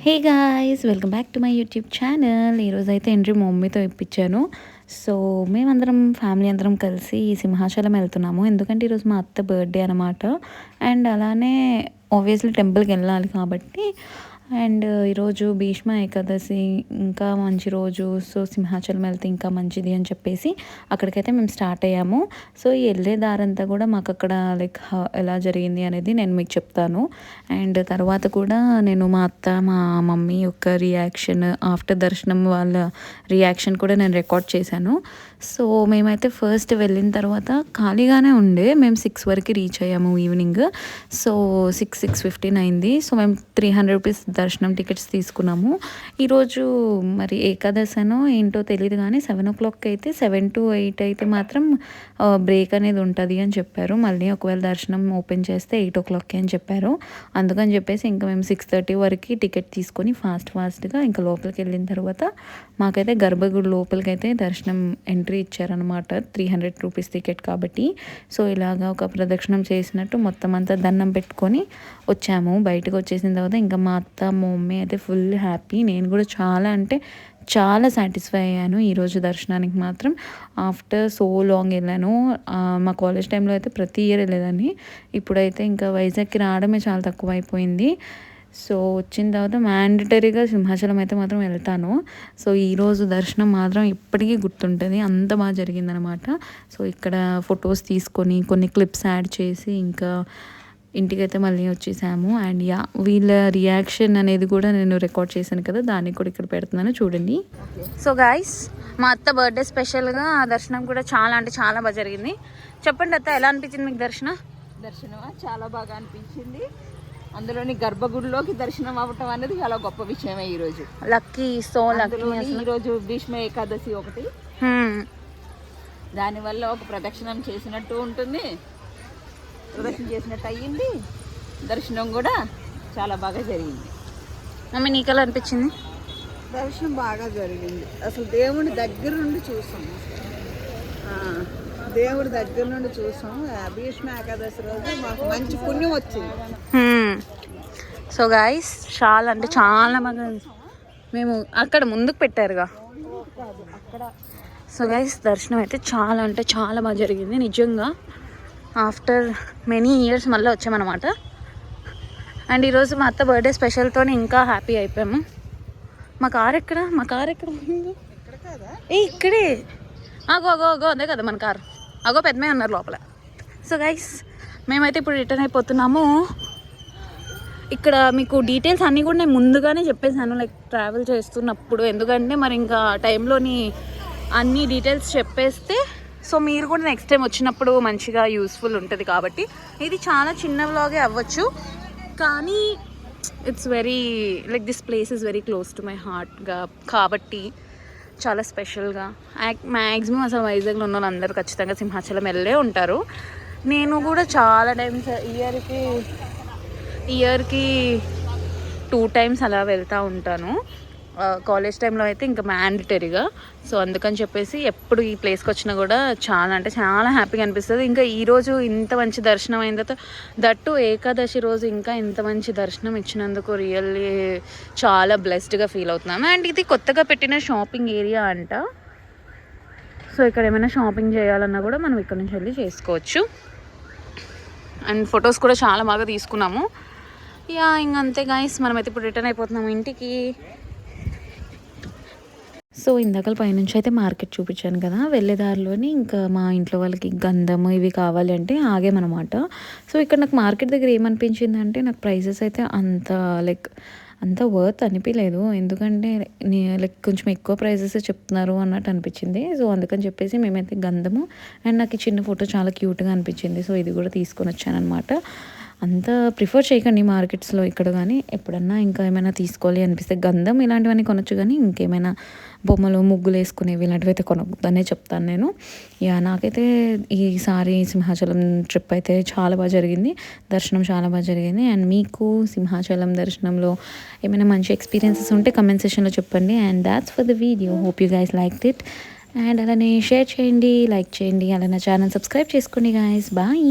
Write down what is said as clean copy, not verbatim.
Hey guys, welcome back to my YouTube channel. ఈరోజైతే entry మా మమ్మీతో ఇప్పించాను. సో మేమందరం ఫ్యామిలీ అందరం కలిసి సింహాచలం వెళ్తున్నాము. ఎందుకంటే ఈరోజు మా అత్త బర్త్డే అనమాట. అండ్ అలానే ఆబ్వియస్లీ టెంపుల్కి వెళ్ళాలి కాబట్టి అండ్ ఈరోజు భీష్మ ఏకాదశి ఇంకా మంచి రోజు. సో సింహాచలం వెళ్తే ఇంకా మంచిది అని చెప్పేసి అక్కడికైతే మేము స్టార్ట్ అయ్యాము. సో ఈ వెళ్ళే దారంతా కూడా మాకు అక్కడ లైక్ ఎలా జరిగింది అనేది నేను మీకు చెప్తాను. అండ్ తర్వాత కూడా నేను మా అత్త మా మమ్మీ యొక్క రియాక్షన్ ఆఫ్టర్ దర్శనం వాళ్ళ రియాక్షన్ కూడా నేను రికార్డ్ చేశాను. సో మేమైతే ఫస్ట్ వెళ్ళిన తర్వాత ఖాళీగానే ఉండే మేము 6 వరకు రీచ్ అయ్యాము ఈవినింగ్. సో 6:15 అయింది. సో మేము 300 రూపీస్ దర్శనం టికెట్స్ తీసుకున్నాము. ఈరోజు మరి ఏకాదశనో ఏంటో తెలియదు కానీ 7 o'clock అయితే 7 to 8 అయితే మాత్రం బ్రేక్ అనేది ఉంటుంది అని చెప్పారు. మళ్ళీ ఒకవేళ దర్శనం ఓపెన్ చేస్తే 8 o'clock అని చెప్పారు. అందుకని చెప్పేసి ఇంకా మేము 6:30 వరకు టికెట్ తీసుకొని ఫాస్ట్గా ఇంకా లోపలికి వెళ్ళిన తర్వాత మాకైతే గర్భగుడి లోపలికి అయితే దర్శనం ఎంట్రీ ఇచ్చారనమాట. 300 రూపీస్ టికెట్ కాబట్టి. సో ఇలాగా ఒక ప్రదక్షిణం చేసినట్టు మొత్తం అంతా దండం పెట్టుకొని వచ్చాము. బయటకు వచ్చేసిన తర్వాత ఇంకా మా అత్త మా మమ్మీ అయితే ఫుల్ హ్యాపీ. నేను కూడా చాలా సాటిస్ఫై అయ్యాను ఈరోజు దర్శనానికి మాత్రం. ఆఫ్టర్ సో లాంగ్ వెళ్ళాను. మా కాలేజ్ టైంలో అయితే ప్రతి ఇయర్ వెళ్ళేదాన్ని. ఇప్పుడైతే ఇంకా వైజాగ్కి రావడమే చాలా తక్కువ అయిపోయింది. సో వచ్చిన తర్వాత మ్యాండటరీగా సింహాచలం అయితే మాత్రం వెళ్తాను. సో ఈరోజు దర్శనం మాత్రం ఇప్పటికీ గుర్తుంటుంది, అంత బాగా జరిగిందనమాట. సో ఇక్కడ ఫొటోస్ తీసుకొని కొన్ని క్లిప్స్ యాడ్ చేసి ఇంకా ఇంటికైతే మళ్ళీ వచ్చేసాము. అండ్ వీళ్ళ రియాక్షన్ అనేది కూడా నేను రికార్డ్ చేశాను కదా, దాన్ని కూడా ఇక్కడ పెడుతున్నాను చూడండి. సో గాయ్స్, మా అత్త బర్త్డే స్పెషల్గా దర్శనం కూడా చాలా అంటే చాలా బాగా జరిగింది. చెప్పండి అత్త, ఎలా అనిపించింది మీకు దర్శనం? చాలా బాగా అనిపించింది. అందులోని గర్భగుడిలోకి దర్శనం అవ్వటం అనేది చాలా గొప్ప విషయమే. ఈరోజు లక్కీ, సో లక్కీ. ఈరోజు భీష్మ ఏకాదశి ఒకటి, దానివల్ల ఒక ప్రదక్షిణం చేసినట్టు ఉంటుంది, ప్రదక్షిణ చేసినట్టు అయ్యింది. దర్శనం కూడా చాలా బాగా జరిగింది. మమ్మీ నీకెలా అనిపించింది? దర్శనం బాగా జరిగింది. అసలు దేవుని దగ్గర నుండి చూసాం. దేవుడి దగ్గర నుండి చూసాం. భీష్మ ఏకాదశి రోజు మాకు మంచి పుణ్యం వచ్చింది. సో గాయస్, చాలా అంటే చాలా బాగా మేము అక్కడ ముందుకు పెట్టారుగా. సో గాయస్, దర్శనం అయితే చాలా అంటే చాలా బాగా జరిగింది నిజంగా. ఆఫ్టర్ మెనీ ఇయర్స్ మళ్ళీ వచ్చామన్నమాట. అండ్ ఈరోజు మా అత్త బర్త్డే స్పెషల్తో ఇంకా హ్యాపీ అయిపోయాము. మా కార్ ఎక్కడ ఇక్కడే అగో అదే కదా మన కారు. అగో పెద్దమే ఉన్నారు లోపల. సో గైస్, మేమైతే ఇప్పుడు రిటర్న్ అయిపోతున్నాము. ఇక్కడ మీకు డీటెయిల్స్ అన్నీ కూడా నేను ముందుగానే చెప్పేశాను, లైక్ ట్రావెల్ చేస్తున్నప్పుడు. ఎందుకంటే మరి ఇంకా టైంలోని అన్ని డీటెయిల్స్ చెప్పేస్తే సో మీరు కూడా నెక్స్ట్ టైం వచ్చినప్పుడు మంచిగా యూస్ఫుల్ ఉంటుంది. కాబట్టి ఇది చాలా చిన్న వ్లాగే అవ్వచ్చు, కానీ it's very like this place is very close to my హార్ట్గా కాబట్టి చాలా స్పెషల్గా. మ్యాక్సిమం అసలు వైజాగ్లో ఉన్న వాళ్ళు అందరూ ఖచ్చితంగా సింహాచలం వెళ్ళే ఉంటారు. నేను కూడా చాలా టైమ్స్ ఇయర్కి 2 times అలా వెళ్తూ ఉంటాను. కాలేజ్ టైంలో అయితే ఇంకా మ్యాండటరీగా. సో అందుకని చెప్పేసి ఎప్పుడు ఈ ప్లేస్కి వచ్చినా కూడా చాలా అంటే చాలా హ్యాపీగా అనిపిస్తుంది. ఇంకా ఈరోజు ఇంత మంచి దర్శనం అయిన తర్వాత దట్టు ఏకాదశి రోజు ఇంకా ఇంత మంచి దర్శనం ఇచ్చినందుకు రియల్లీ చాలా బ్లెస్డ్గా ఫీల్ అవుతున్నాను. అండ్ ఇది కొత్తగా పెట్టిన షాపింగ్ ఏరియా అంట. సో ఇక్కడ ఏమైనా షాపింగ్ చేయాలన్నా కూడా మనం ఇక్కడ నుంచి వెళ్ళి చేసుకోవచ్చు. అండ్ ఫొటోస్ కూడా చాలా బాగా తీసుకున్నాము. ఇంకంతే గాయస్, మనమైతే ఇప్పుడు రిటర్న్ అయిపోతున్నాము ఇంటికి. సో ఇందాక పైనుంచి అయితే మార్కెట్ చూపించాను కదా, వెళ్ళేదారిలోని ఇంకా మా ఇంట్లో వాళ్ళకి గంధము ఇవి కావాలి అంటే ఆగేమన్నమాట. సో ఇక్కడ నాకు మార్కెట్ దగ్గర ఏమనిపించింది అంటే, నాకు ప్రైసెస్ అయితే అంత వర్త్ అనిపించలేదు. ఎందుకంటే లైక్ కొంచెం ఎక్కువ ప్రైజెస్ చెప్తున్నారు అన్నట్టు అనిపించింది. సో అందుకని చెప్పేసి మేమైతే గంధము అండ్ నాకు చిన్న ఫోటో చాలా క్యూట్గా అనిపించింది. సో ఇది కూడా తీసుకొని వచ్చానమాట. అంత ప్రిఫర్ చేయకండి మార్కెట్స్లో ఇక్కడ, కానీ ఎప్పుడన్నా ఇంకా ఏమైనా తీసుకోవాలి అనిపిస్తే గంధం ఇలాంటివన్నీ కొనొచ్చు, కానీ ఇంకేమైనా బొమ్మలు ముగ్గులు వేసుకునేవి ఇలాంటివి అయితే కొనొద్దనే చెప్తాను నేను. నాకైతే ఈసారి సింహాచలం ట్రిప్ అయితే చాలా బాగా జరిగింది. దర్శనం చాలా బాగా జరిగింది. అండ్ మీకు సింహాచలం దర్శనంలో ఏమైనా మంచి ఎక్స్పీరియన్సెస్ ఉంటే కమెంట్ సెక్షన్లో చెప్పండి. And that's for the video. Hope you guys liked it. And అలానే షేర్ చేయండి, లైక్ చేయండి, అలానే ఛానల్ సబ్స్క్రైబ్ చేసుకోండి గాయస్. బాయ్.